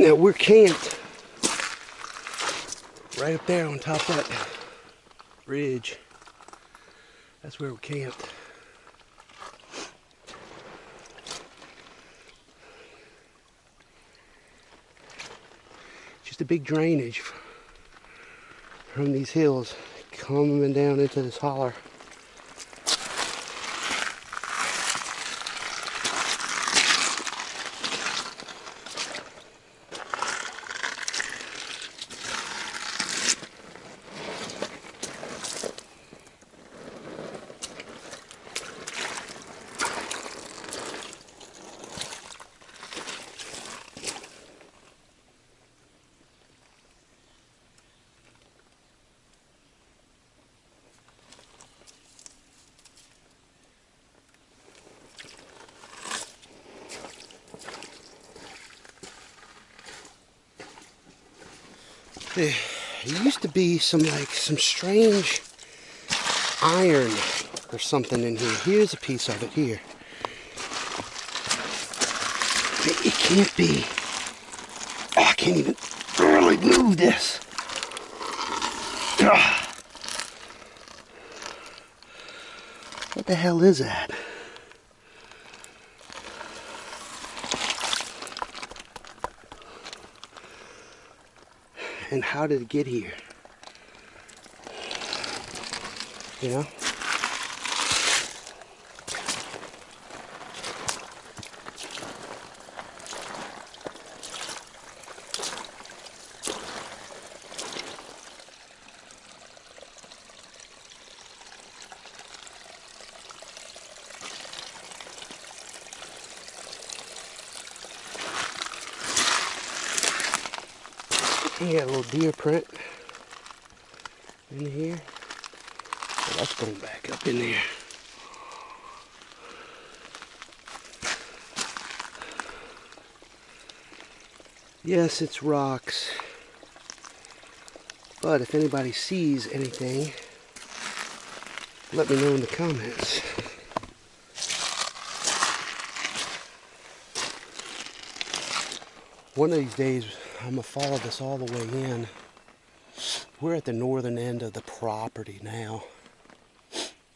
Now we're camped right up there on top of that ridge. That's where we're camped. Just a big drainage from these hills coming down into this holler. There used to be some strange iron or something in here. Here's a piece of it here. It can't be. Oh, I can't even barely move this. What the hell is that? And how did it get here? You know? You got a little deer print in here. Oh, that's going back up in there. Yes, it's rocks. But if anybody sees anything, let me know in the comments. One of these days, I'm going to follow this all the way in. We're at the northern end of the property now,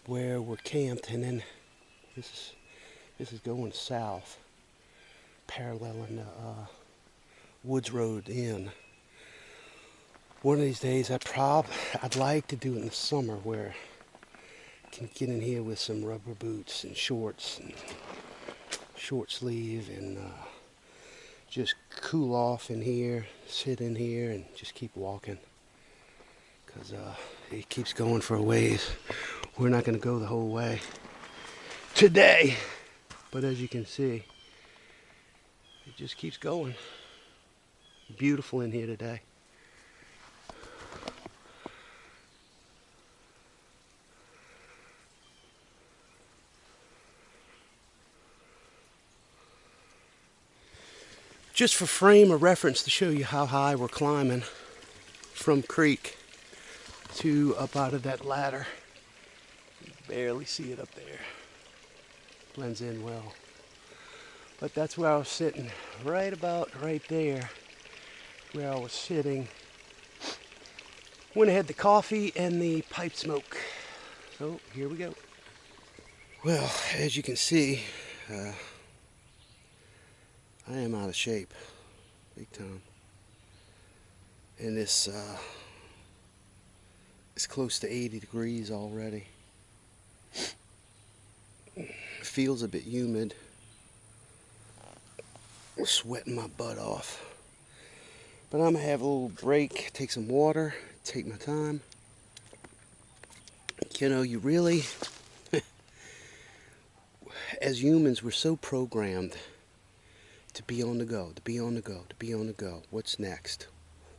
where we're camped, and then this is going south, paralleling the Woods Road in. One of these days, I'd like to do it in the summer, where I can get in here with some rubber boots and shorts and short sleeve and just cool off in here, sit in here, and just keep walking. Because it keeps going for a ways. We're not going to go the whole way today. But as you can see, it just keeps going. Beautiful in here today. Just for frame of reference to show you how high we're climbing from creek to up out of that ladder. You barely see it up there. Blends in well. But that's where I was sitting, right about right there where I was sitting when I had the coffee and the pipe smoke. So here we go. Well, as you can see, I am out of shape, big time. And it's close to 80 degrees already. Feels a bit humid. I'm sweating my butt off. But I'm gonna have a little break, take some water, take my time. You know, you really, as humans, we're so programmed to be on the go, to be on the go, to be on the go. What's next?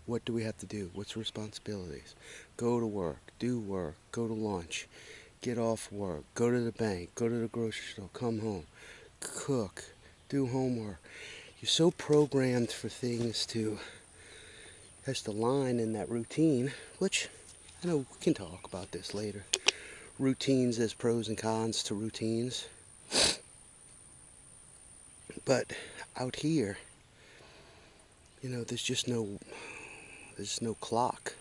What do we have to do? What's responsibilities? Go to work, do work, go to lunch, get off work, go to the bank, go to the grocery store, come home, cook, do homework. You're so programmed for things to line in that routine, which I know we can talk about this later. Routines, there's pros and cons to routines. But out here, You know, there's no clock.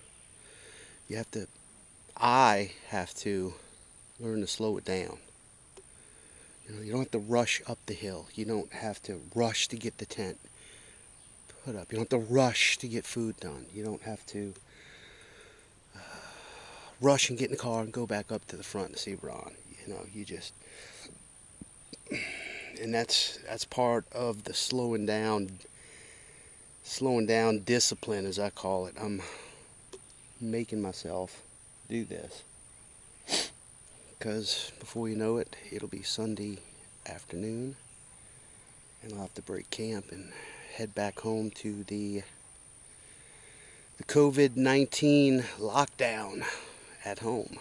I have to learn to slow it down. You know, you don't have to rush up the hill. You don't have to rush to get the tent put up. You don't have to rush to get food done. You don't have to rush and get in the car and go back up to the front to see Ron. You know, and that's part of the slowing down discipline, as I call it. I'm making myself do this, because before you know it, it'll be Sunday afternoon, and I'll have to break camp and head back home to the COVID-19 lockdown at home.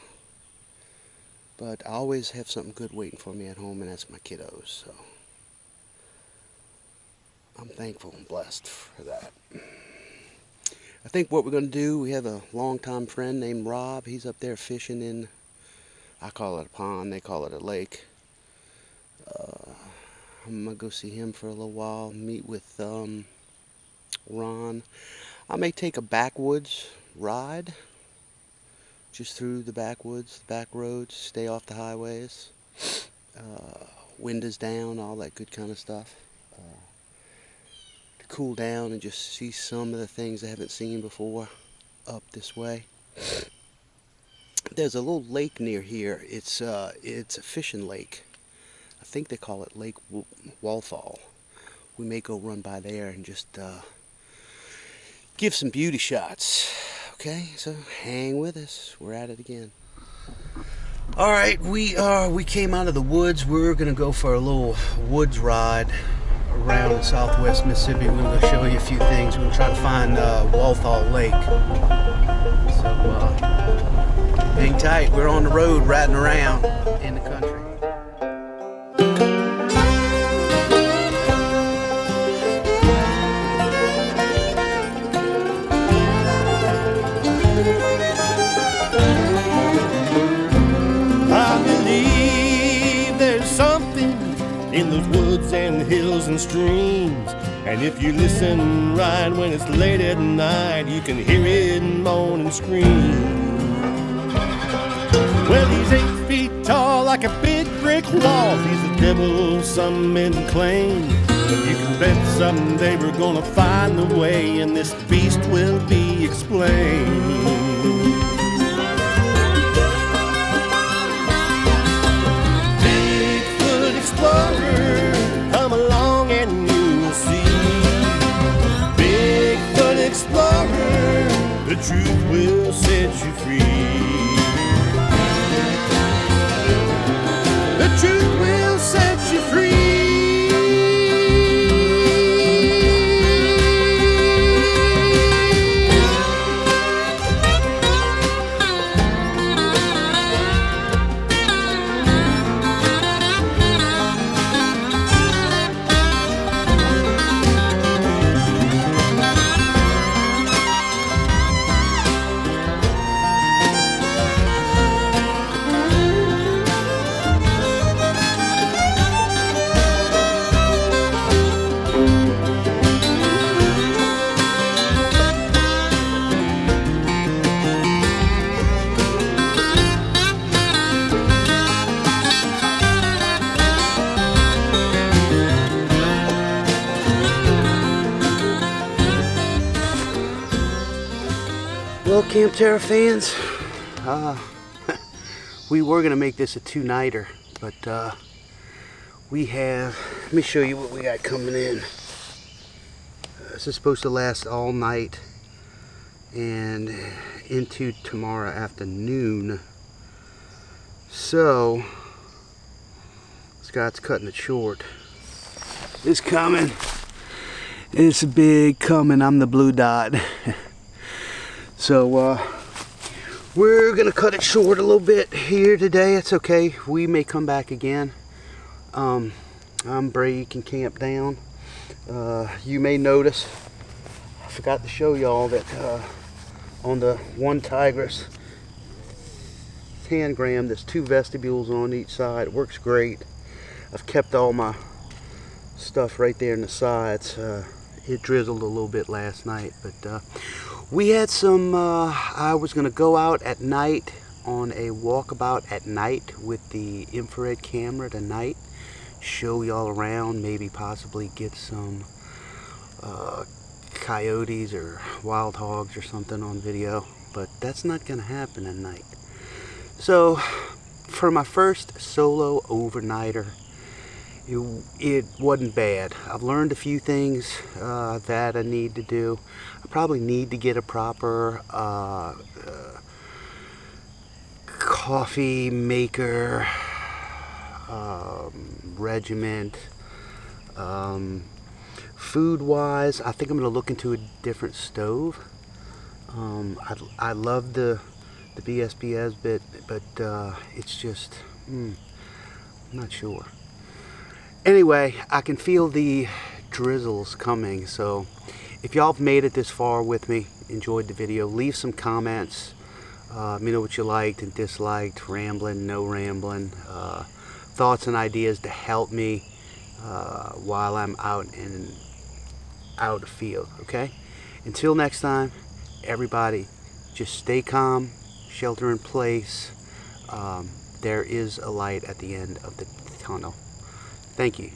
But I always have something good waiting for me at home, and that's my kiddos. So I'm thankful and blessed for that. I think what we're going to do, we have a longtime friend named Rob. He's up there fishing in, I call it a pond, they call it a lake. I'm going to go see him for a little while, meet with Ron. I may take a backwoods ride, just through the backwoods, the back roads, stay off the highways, windows down, all that good kind of stuff. To cool down and just see some of the things I haven't seen before up this way. There's a little lake near here. It's a fishing lake. I think they call it Lake Walthall. We may go run by there and just give some beauty shots. Okay, so hang with us. We're at it again. All right, we came out of the woods. We're gonna go for a little woods ride around southwest Mississippi. We're gonna go show you a few things. We're gonna try to find Walthall Lake. So hang tight. We're on the road riding around in the country. In those woods and hills and streams, and if you listen right when it's late at night, you can hear it moan and scream. Well, he's 8 feet tall like a big brick wall. He's the devil, some men claim, but you can bet someday we're gonna find the way, and this beast will be explained. Come along and you'll see. Bigfoot explorer, the truth will set you free. The truth will set you free. Well, Campterra fans, we were going to make this a two-nighter, but let me show you what we got coming in. This is supposed to last all night and into tomorrow afternoon. So, Scott's cutting it short. It's coming. It's a big coming. I'm the blue dot. So we're gonna cut it short a little bit here today. It's okay. We may come back again. I'm breaking camp down. You may notice, I forgot to show y'all that on the OneTigris Tangram, there's 2 vestibules on each side. It works great. I've kept all my stuff right there in the sides. It drizzled a little bit last night, but we had some, I was going to go out at night on a walkabout at night with the infrared camera tonight, show y'all around, maybe possibly get some coyotes or wild hogs or something on video, but that's not going to happen at night. So for my first solo overnighter, it wasn't bad. I've learned a few things that I need to do. I probably need to get a proper coffee maker regiment. Food wise, I think I'm going to look into a different stove. I love the BSB Esbit, but it's just I'm not sure. Anyway, I can feel the drizzles coming, so if y'all have made it this far with me, enjoyed the video, leave some comments. Let me know what you liked and disliked, rambling, no rambling, thoughts and ideas to help me while I'm out of the field, okay? Until next time, everybody, just stay calm, shelter in place. There is a light at the end of the tunnel. Thank you.